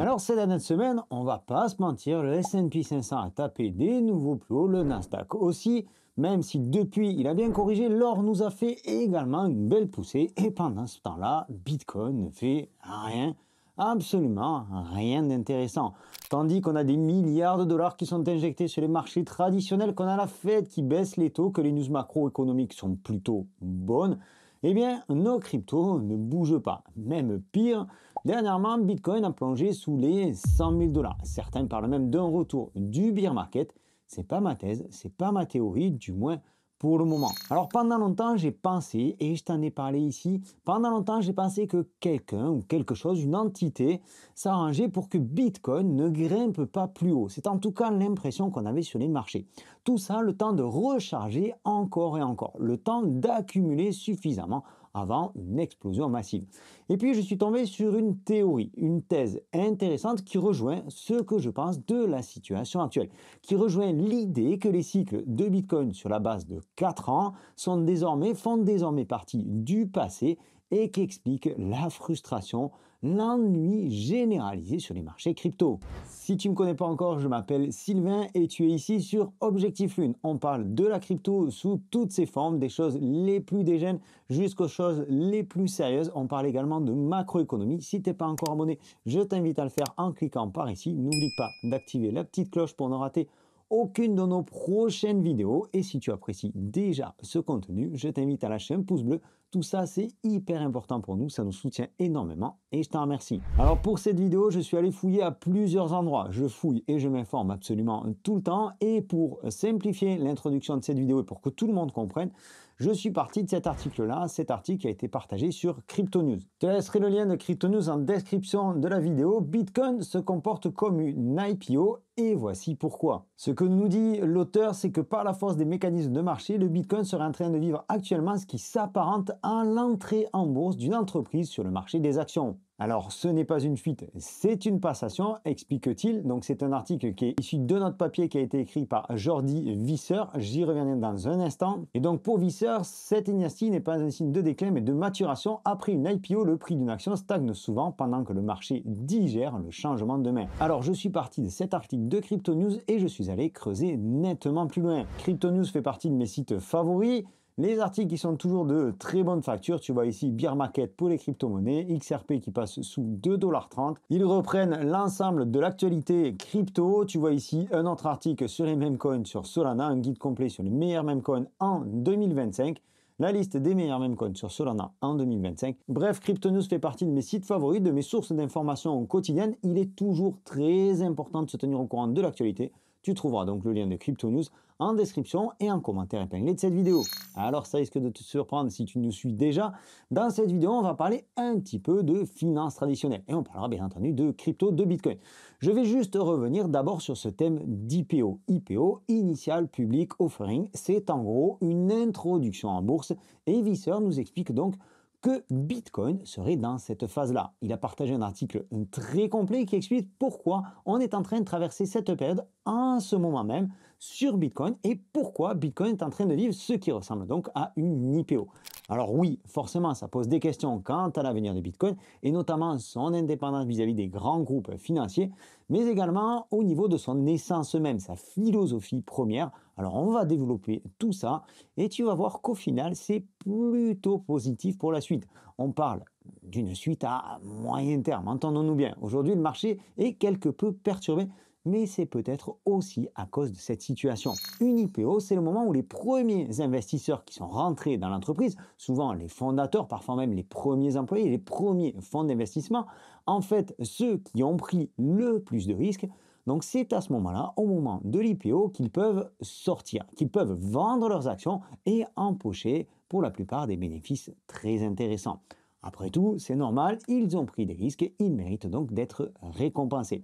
Alors ces dernières semaines, on va pas se mentir, le S&P 500 a tapé des nouveaux plus hauts, le Nasdaq aussi, même si depuis il a bien corrigé, l'or nous a fait également une belle poussée et pendant ce temps-là, Bitcoin ne fait rien, absolument rien d'intéressant. Tandis qu'on a des milliards de dollars qui sont injectés sur les marchés traditionnels, qu'on a la Fed qui baisse les taux, que les news macroéconomiques sont plutôt bonnes, eh bien nos cryptos ne bougent pas. Même pire, dernièrement, Bitcoin a plongé sous les 100 000 dollars. Certains parlent même d'un retour du bear market. C'est pas ma thèse, c'est pas ma théorie, du moins pour le moment. Alors pendant longtemps, j'ai pensé, et je t'en ai parlé ici, pendant longtemps, j'ai pensé que quelqu'un ou quelque chose, une entité, s'arrangeait pour que Bitcoin ne grimpe pas plus haut. C'est en tout cas l'impression qu'on avait sur les marchés. Tout ça, le temps de recharger encore et encore, le temps d'accumuler suffisamment avant une explosion massive. Et puis je suis tombé sur une théorie, une thèse intéressante qui rejoint ce que je pense de la situation actuelle, qui rejoint l'idée que les cycles de Bitcoin sur la base de 4 ans font désormais partie du passé et qui explique la frustration, l'ennui généralisé sur les marchés crypto. Si tu ne me connais pas encore, je m'appelle Sylvain et tu es ici sur Objectif Lune. On parle de la crypto sous toutes ses formes, des choses les plus dégènes jusqu'aux choses les plus sérieuses. On parle également de macroéconomie. Si tu n'es pas encore abonné, je t'invite à le faire en cliquant par ici. N'oublie pas d'activer la petite cloche pour ne rater aucune de nos prochaines vidéos. Et si tu apprécies déjà ce contenu, je t'invite à lâcher un pouce bleu. Tout ça, c'est hyper important pour nous, ça nous soutient énormément et je t'en remercie. Alors pour cette vidéo, je suis allé fouiller à plusieurs endroits. Je fouille et je m'informe absolument tout le temps. Et pour simplifier l'introduction de cette vidéo et pour que tout le monde comprenne, je suis parti de cet article-là, cet article qui a été partagé sur Crypto News. Je te laisserai le lien de Crypto News en description de la vidéo. Bitcoin se comporte comme une IPO et voici pourquoi. Ce que nous dit l'auteur, c'est que par la force des mécanismes de marché, le Bitcoin serait en train de vivre actuellement ce qui s'apparente à l'entrée en bourse d'une entreprise sur le marché des actions. Alors, ce n'est pas une fuite, c'est une passation, explique-t-il. Donc, c'est un article qui est issu de notre papier qui a été écrit par Jordi Visser. J'y reviendrai dans un instant. Et donc, pour Visser, cette dynastie n'est pas un signe de déclin, mais de maturation. Après une IPO, le prix d'une action stagne souvent pendant que le marché digère le changement de main. Alors, je suis parti de cet article de Crypto News et je suis allé creuser nettement plus loin. Crypto News fait partie de mes sites favoris. Les articles qui sont toujours de très bonne facture, tu vois ici Bear Market pour les crypto-monnaies, XRP qui passe sous 2,30 $. Ils reprennent l'ensemble de l'actualité crypto. Tu vois ici un autre article sur les meme coins sur Solana, un guide complet sur les meilleurs meme coins en 2025. La liste des meilleurs meme coins sur Solana en 2025. Bref, Crypto News fait partie de mes sites favoris, de mes sources d'informations quotidiennes. Il est toujours très important de se tenir au courant de l'actualité. Tu trouveras donc le lien de Crypto News en description et en commentaire épinglé de cette vidéo. Alors ça risque de te surprendre si tu nous suis déjà. Dans cette vidéo, on va parler un petit peu de finances traditionnelles et on parlera bien entendu de crypto, de Bitcoin. Je vais juste revenir d'abord sur ce thème d'IPO. IPO, Initial Public Offering, c'est en gros une introduction en bourse et Visser nous explique donc que Bitcoin serait dans cette phase-là. Il a partagé un article très complet qui explique pourquoi on est en train de traverser cette période en ce moment même sur Bitcoin et pourquoi Bitcoin est en train de vivre ce qui ressemble donc à une IPO. Alors oui, forcément, ça pose des questions quant à l'avenir de Bitcoin et notamment son indépendance vis-à-vis des grands groupes financiers, mais également au niveau de son essence même, sa philosophie première. Alors on va développer tout ça et tu vas voir qu'au final, c'est plutôt positif pour la suite. On parle d'une suite à moyen terme, entendons-nous bien. Aujourd'hui, le marché est quelque peu perturbé, mais c'est peut-être aussi à cause de cette situation. Une IPO, c'est le moment où les premiers investisseurs qui sont rentrés dans l'entreprise, souvent les fondateurs, parfois même les premiers employés, les premiers fonds d'investissement, en fait, ceux qui ont pris le plus de risques. Donc c'est à ce moment-là, au moment de l'IPO, qu'ils peuvent sortir, qu'ils peuvent vendre leurs actions et empocher pour la plupart des bénéfices très intéressants. Après tout, c'est normal, ils ont pris des risques et ils méritent donc d'être récompensés.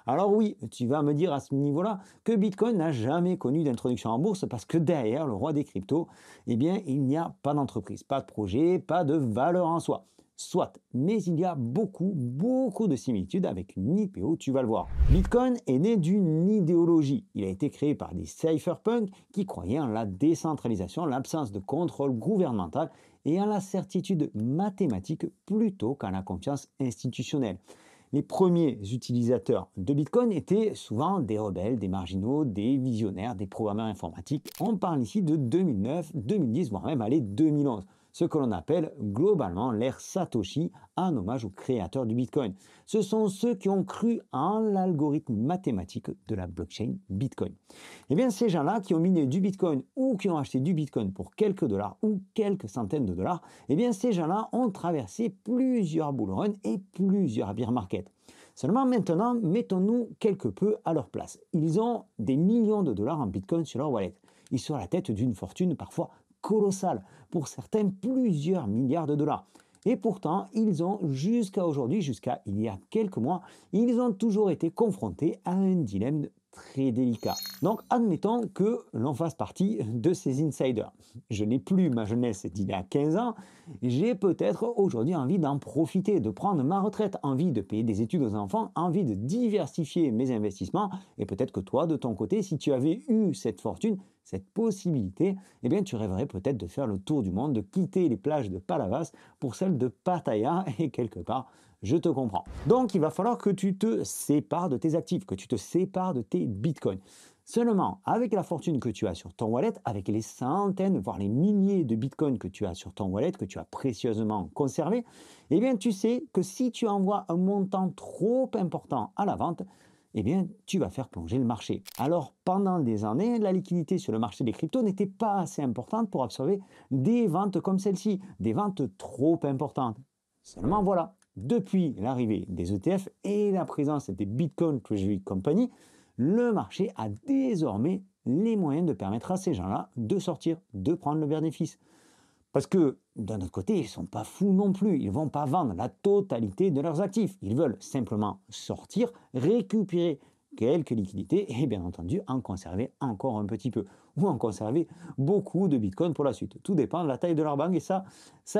Alors oui, tu vas me dire à ce niveau-là que Bitcoin n'a jamais connu d'introduction en bourse parce que derrière le roi des cryptos, eh bien, il n'y a pas d'entreprise, pas de projet, pas de valeur en soi. Soit, mais il y a beaucoup de similitudes avec une IPO, tu vas le voir. Bitcoin est né d'une idéologie. Il a été créé par des cypherpunks qui croyaient en la décentralisation, l'absence de contrôle gouvernemental et à la certitude mathématique plutôt qu'à la confiance institutionnelle. Les premiers utilisateurs de Bitcoin étaient souvent des rebelles, des marginaux, des visionnaires, des programmeurs informatiques. On parle ici de 2009, 2010, voire même allez, 2011. Ce que l'on appelle globalement l'ère Satoshi, un hommage aux créateurs du Bitcoin. Ce sont ceux qui ont cru en l'algorithme mathématique de la blockchain Bitcoin. Eh bien, ces gens-là qui ont miné du Bitcoin ou qui ont acheté du Bitcoin pour quelques dollars ou quelques centaines de dollars, eh bien, ces gens-là ont traversé plusieurs bull runs et plusieurs bear markets. Seulement maintenant, mettons-nous quelque peu à leur place. Ils ont des millions de dollars en Bitcoin sur leur wallet. Ils sont à la tête d'une fortune parfois colossale, pour certains plusieurs milliards de dollars. Et pourtant, ils ont jusqu'à aujourd'hui, jusqu'à il y a quelques mois, ils ont toujours été confrontés à un dilemme très délicat. Donc admettons que l'on fasse partie de ces insiders. Je n'ai plus ma jeunesse d'il y a 15 ans, j'ai peut-être aujourd'hui envie d'en profiter, de prendre ma retraite, envie de payer des études aux enfants, envie de diversifier mes investissements, et peut-être que toi, de ton côté, si tu avais eu cette fortune, cette possibilité, eh bien tu rêverais peut-être de faire le tour du monde, de quitter les plages de Palavas pour celles de Pattaya, et quelque part, je te comprends. Donc, il va falloir que tu te sépares de tes actifs, que tu te sépares de tes bitcoins. Seulement, avec la fortune que tu as sur ton wallet, avec les centaines, voire les milliers de bitcoins que tu as sur ton wallet, que tu as précieusement conservé, eh bien, tu sais que si tu envoies un montant trop important à la vente, eh bien, tu vas faire plonger le marché. Alors, pendant des années, la liquidité sur le marché des cryptos n'était pas assez importante pour absorber des ventes comme celle-ci, des ventes trop importantes. Seulement, voilà. Depuis l'arrivée des ETF et la présence des Bitcoin Treasury Company, le marché a désormais les moyens de permettre à ces gens-là de sortir, de prendre le bénéfice. Parce que, d'un autre côté, ils ne sont pas fous non plus. Ils ne vont pas vendre la totalité de leurs actifs. Ils veulent simplement sortir, récupérer quelques liquidités et bien entendu en conserver encore un petit peu. Ou en conserver beaucoup de Bitcoin pour la suite. Tout dépend de la taille de leur banque et ça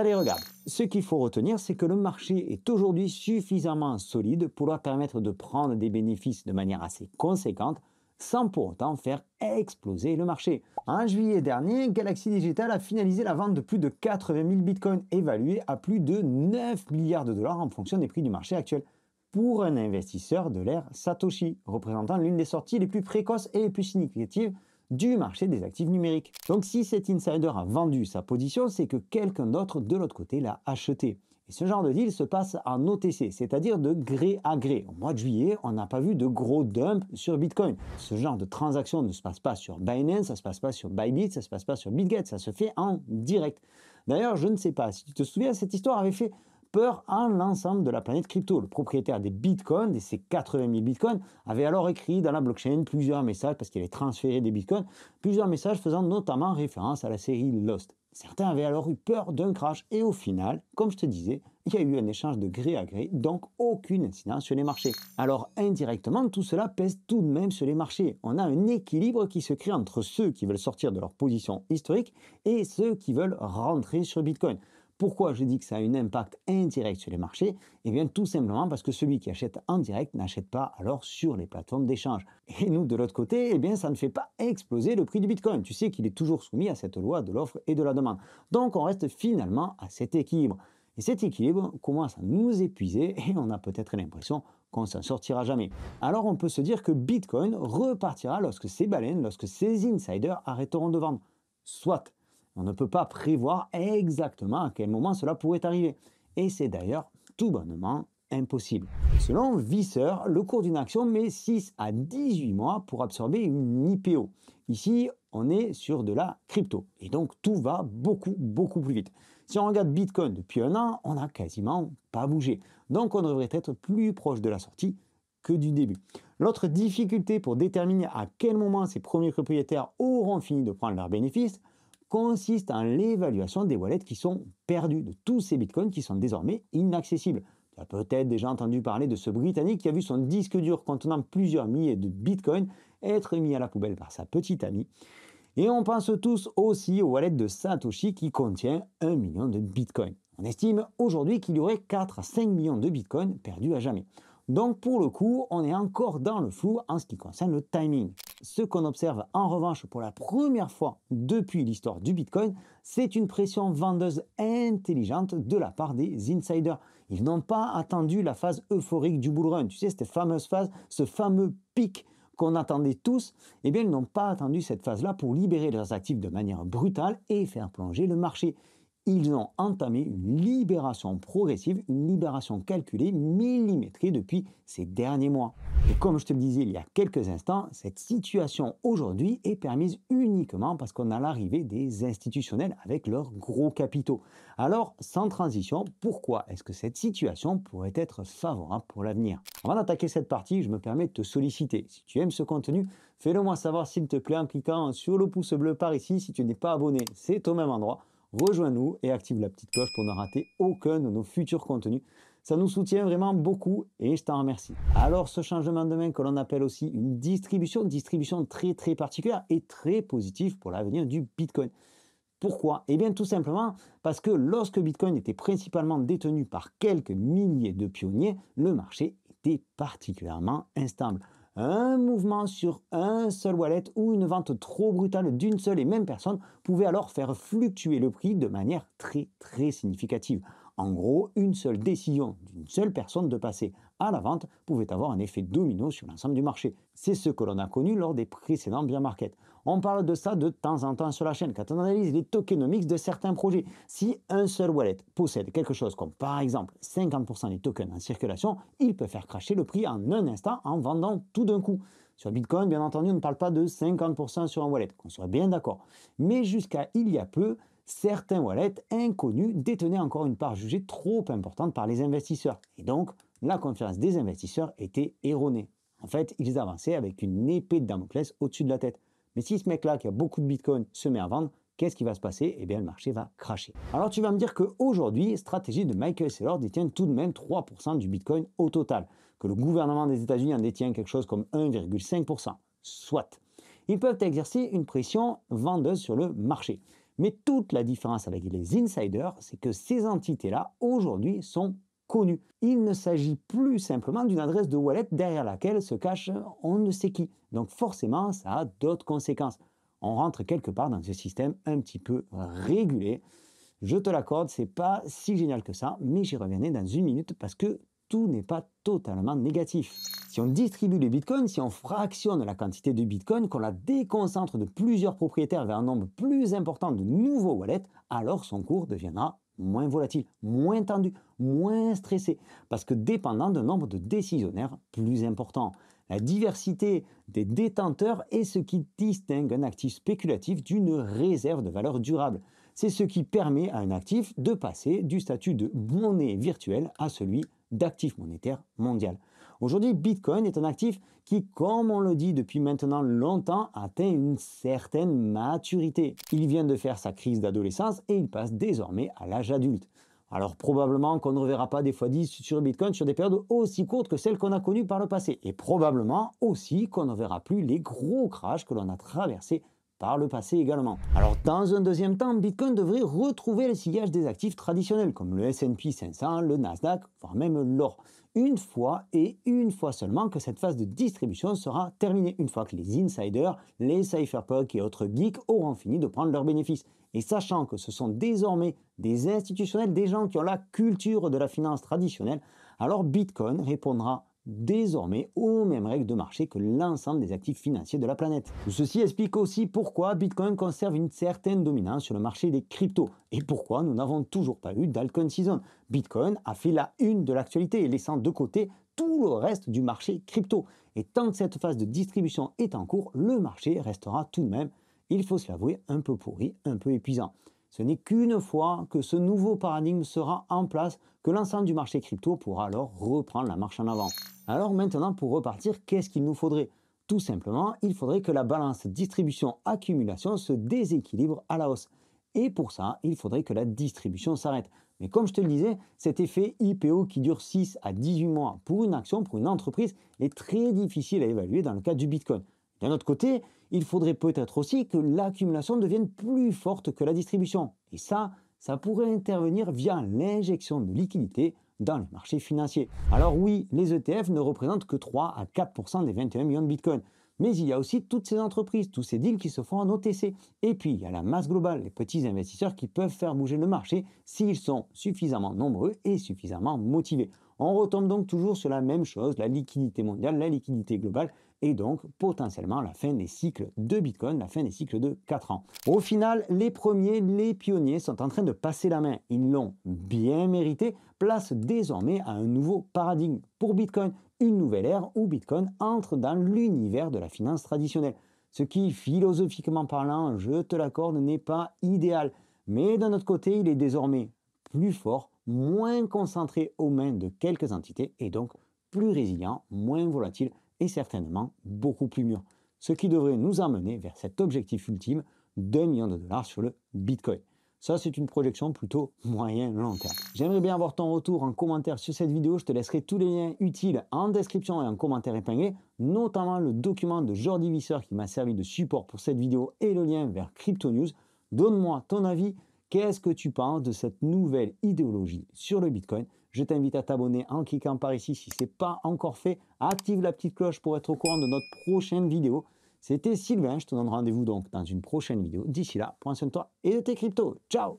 les regarde. Ce qu'il faut retenir, c'est que le marché est aujourd'hui suffisamment solide pour leur permettre de prendre des bénéfices de manière assez conséquente sans pour autant faire exploser le marché. En juillet dernier, Galaxy Digital a finalisé la vente de plus de 80 000 bitcoins, évalués à plus de 9 milliards de dollars en fonction des prix du marché actuel, pour un investisseur de l'ère Satoshi, représentant l'une des sorties les plus précoces et les plus significatives du marché des actifs numériques. Donc si cet insider a vendu sa position, c'est que quelqu'un d'autre de l'autre côté l'a acheté. Et ce genre de deal se passe en OTC, c'est-à-dire de gré à gré. Au mois de juillet, on n'a pas vu de gros dump sur Bitcoin. Ce genre de transaction ne se passe pas sur Binance, ça ne se passe pas sur Bybit, ça ne se passe pas sur BitGet, ça se fait en direct. D'ailleurs, je ne sais pas si tu te souviens, cette histoire avait fait peur à l'ensemble de la planète crypto. Le propriétaire des bitcoins, de ces 80 000 bitcoins, avait alors écrit dans la blockchain plusieurs messages, parce qu'il avait transféré des bitcoins, plusieurs messages faisant notamment référence à la série Lost. Certains avaient alors eu peur d'un crash et au final, comme je te disais, il y a eu un échange de gré à gré, donc aucune incidence sur les marchés. Alors indirectement, tout cela pèse tout de même sur les marchés. On a un équilibre qui se crée entre ceux qui veulent sortir de leur position historique et ceux qui veulent rentrer sur Bitcoin. Pourquoi je dis que ça a un impact indirect sur les marchés? Eh bien tout simplement parce que celui qui achète en direct n'achète pas alors sur les plateformes d'échange. Et nous de l'autre côté, eh bien ça ne fait pas exploser le prix du Bitcoin. Tu sais qu'il est toujours soumis à cette loi de l'offre et de la demande. Donc on reste finalement à cet équilibre. Et cet équilibre commence à nous épuiser et on a peut-être l'impression qu'on s'en sortira jamais. Alors on peut se dire que Bitcoin repartira lorsque ces baleines, lorsque ces insiders arrêteront de vendre. Soit. On ne peut pas prévoir exactement à quel moment cela pourrait arriver. Et c'est d'ailleurs tout bonnement impossible. Selon Visser, le cours d'une action met 6 à 18 mois pour absorber une IPO. Ici, on est sur de la crypto. Et donc, tout va beaucoup plus vite. Si on regarde Bitcoin depuis un an, on n'a quasiment pas bougé. Donc, on devrait être plus proche de la sortie que du début. L'autre difficulté pour déterminer à quel moment ces premiers propriétaires auront fini de prendre leurs bénéfices consiste en l'évaluation des wallets qui sont perdus, de tous ces bitcoins qui sont désormais inaccessibles. Tu as peut-être déjà entendu parler de ce Britannique qui a vu son disque dur contenant plusieurs milliers de bitcoins être mis à la poubelle par sa petite amie. Et on pense tous aussi au wallet de Satoshi qui contient 1 million de bitcoins. On estime aujourd'hui qu'il y aurait 4 à 5 millions de bitcoins perdus à jamais. Donc pour le coup, on est encore dans le flou en ce qui concerne le timing. Ce qu'on observe en revanche pour la première fois depuis l'histoire du Bitcoin, c'est une pression vendeuse intelligente de la part des insiders. Ils n'ont pas attendu la phase euphorique du bull run. Tu sais, cette fameuse phase, ce fameux pic qu'on attendait tous. Eh bien, ils n'ont pas attendu cette phase-là pour libérer leurs actifs de manière brutale et faire plonger le marché. Ils ont entamé une libération progressive, une libération calculée, millimétrée depuis ces derniers mois. Et comme je te le disais il y a quelques instants, cette situation aujourd'hui est permise uniquement parce qu'on a l'arrivée des institutionnels avec leurs gros capitaux. Alors, sans transition, pourquoi est-ce que cette situation pourrait être favorable pour l'avenir? Avant d'attaquer cette partie, je me permets de te solliciter. Si tu aimes ce contenu, fais-le moi savoir s'il te plaît en cliquant sur le pouce bleu par ici. Si tu n'es pas abonné, c'est au même endroit. Rejoins-nous et active la petite cloche pour ne rater aucun de nos futurs contenus. Ça nous soutient vraiment beaucoup et je t'en remercie. Alors ce changement de main que l'on appelle aussi une distribution très particulière et très positive pour l'avenir du Bitcoin. Pourquoi? Eh bien tout simplement parce que lorsque Bitcoin était principalement détenu par quelques milliers de pionniers, le marché était particulièrement instable. Un mouvement sur un seul wallet ou une vente trop brutale d'une seule et même personne pouvait alors faire fluctuer le prix de manière très significative. En gros, une seule décision d'une seule personne de passer à la vente pouvait avoir un effet domino sur l'ensemble du marché. C'est ce que l'on a connu lors des précédents bear markets. On parle de ça de temps en temps sur la chaîne quand on analyse les tokenomics de certains projets. Si un seul wallet possède quelque chose comme par exemple 50% des tokens en circulation, il peut faire cracher le prix en un instant en vendant tout d'un coup. Sur Bitcoin, bien entendu, on ne parle pas de 50% sur un wallet, qu'on soit bien d'accord. Mais jusqu'à il y a peu, certains wallets inconnus détenaient encore une part jugée trop importante par les investisseurs. Et donc, la confiance des investisseurs était erronée. En fait, ils avançaient avec une épée de Damoclès au-dessus de la tête. Mais si ce mec-là, qui a beaucoup de Bitcoin, se met à vendre, qu'est-ce qui va se passer? Eh bien, le marché va cracher. Alors, tu vas me dire qu'aujourd'hui, stratégie de Michael Saylor détient tout de même 3% du Bitcoin au total, que le gouvernement des États-Unis en détient quelque chose comme 1,5%. Soit. Ils peuvent exercer une pression vendeuse sur le marché. Mais toute la différence avec les insiders, c'est que ces entités-là, aujourd'hui, sont connues. Il ne s'agit plus simplement d'une adresse de wallet derrière laquelle se cache on ne sait qui. Donc forcément, ça a d'autres conséquences. On rentre quelque part dans ce système un petit peu régulé. Je te l'accorde, c'est pas si génial que ça, mais j'y reviendrai dans une minute parce que tout n'est pas totalement négatif. Si on distribue les bitcoins, si on fractionne la quantité de bitcoin, qu'on la déconcentre de plusieurs propriétaires vers un nombre plus important de nouveaux wallets, alors son cours deviendra moins volatile, moins tendu, moins stressé, parce que dépendant d'un nombre de décisionnaires plus important. La diversité des détenteurs est ce qui distingue un actif spéculatif d'une réserve de valeur durable. C'est ce qui permet à un actif de passer du statut de monnaie virtuelle à celui d'actif monétaire mondial. Aujourd'hui, Bitcoin est un actif qui, comme on le dit depuis maintenant longtemps, atteint une certaine maturité. Il vient de faire sa crise d'adolescence et il passe désormais à l'âge adulte. Alors probablement qu'on ne reverra pas des x10 sur Bitcoin sur des périodes aussi courtes que celles qu'on a connues par le passé. Et probablement aussi qu'on ne verra plus les gros crashs que l'on a traversés par le passé également. Alors dans un deuxième temps, Bitcoin devrait retrouver le sillage des actifs traditionnels comme le S&P 500, le Nasdaq, voire même l'or. Une fois et une fois seulement que cette phase de distribution sera terminée, une fois que les insiders, les cypherpunks et autres geeks auront fini de prendre leurs bénéfices. Et sachant que ce sont désormais des institutionnels, des gens qui ont la culture de la finance traditionnelle, alors Bitcoin répondra désormais aux mêmes règles de marché que l'ensemble des actifs financiers de la planète. Ceci explique aussi pourquoi Bitcoin conserve une certaine dominance sur le marché des cryptos et pourquoi nous n'avons toujours pas eu d'altcoin season. Bitcoin a fait la une de l'actualité, laissant de côté tout le reste du marché crypto. Et tant que cette phase de distribution est en cours, le marché restera tout de même, il faut se l'avouer, un peu pourri, un peu épuisant. Ce n'est qu'une fois que ce nouveau paradigme sera en place que l'ensemble du marché crypto pourra alors reprendre la marche en avant. Alors maintenant, pour repartir, qu'est-ce qu'il nous faudrait? Tout simplement, il faudrait que la balance distribution-accumulation se déséquilibre à la hausse. Et pour ça, il faudrait que la distribution s'arrête. Mais comme je te le disais, cet effet IPO qui dure 6 à 18 mois pour une action, pour une entreprise, est très difficile à évaluer dans le cas du Bitcoin. D'un autre côté, il faudrait peut-être aussi que l'accumulation devienne plus forte que la distribution. Et ça pourrait intervenir via l'injection de liquidités dans les marchés financiers. Alors oui, les ETF ne représentent que 3 à 4% des 21 millions de Bitcoin. Mais il y a aussi toutes ces entreprises, tous ces deals qui se font en OTC. Et puis, il y a la masse globale, les petits investisseurs qui peuvent faire bouger le marché s'ils sont suffisamment nombreux et suffisamment motivés. On retombe donc toujours sur la même chose, la liquidité mondiale, la liquidité globale, et donc potentiellement la fin des cycles de Bitcoin, la fin des cycles de 4 ans. Au final, les premiers, les pionniers sont en train de passer la main. Ils l'ont bien mérité, place désormais à un nouveau paradigme pour Bitcoin, une nouvelle ère où Bitcoin entre dans l'univers de la finance traditionnelle. Ce qui, philosophiquement parlant, je te l'accorde, n'est pas idéal. Mais d'un autre côté, il est désormais plus fort, moins concentré aux mains de quelques entités et donc plus résilient, moins volatile et certainement beaucoup plus mûr. Ce qui devrait nous emmener vers cet objectif ultime d'1 million de dollars sur le Bitcoin. Ça, c'est une projection plutôt moyen-long terme. J'aimerais bien avoir ton retour en commentaire sur cette vidéo. Je te laisserai tous les liens utiles en description et en commentaire épinglé, notamment le document de Jordi Visser qui m'a servi de support pour cette vidéo et le lien vers Crypto News. Donne-moi ton avis. Qu'est-ce que tu penses de cette nouvelle idéologie sur le Bitcoin? Je t'invite à t'abonner en cliquant par ici si ce n'est pas encore fait. Active la petite cloche pour être au courant de notre prochaine vidéo. C'était Sylvain, je te donne rendez-vous donc dans une prochaine vidéo. D'ici là, prends soin de toi et de tes cryptos. Ciao!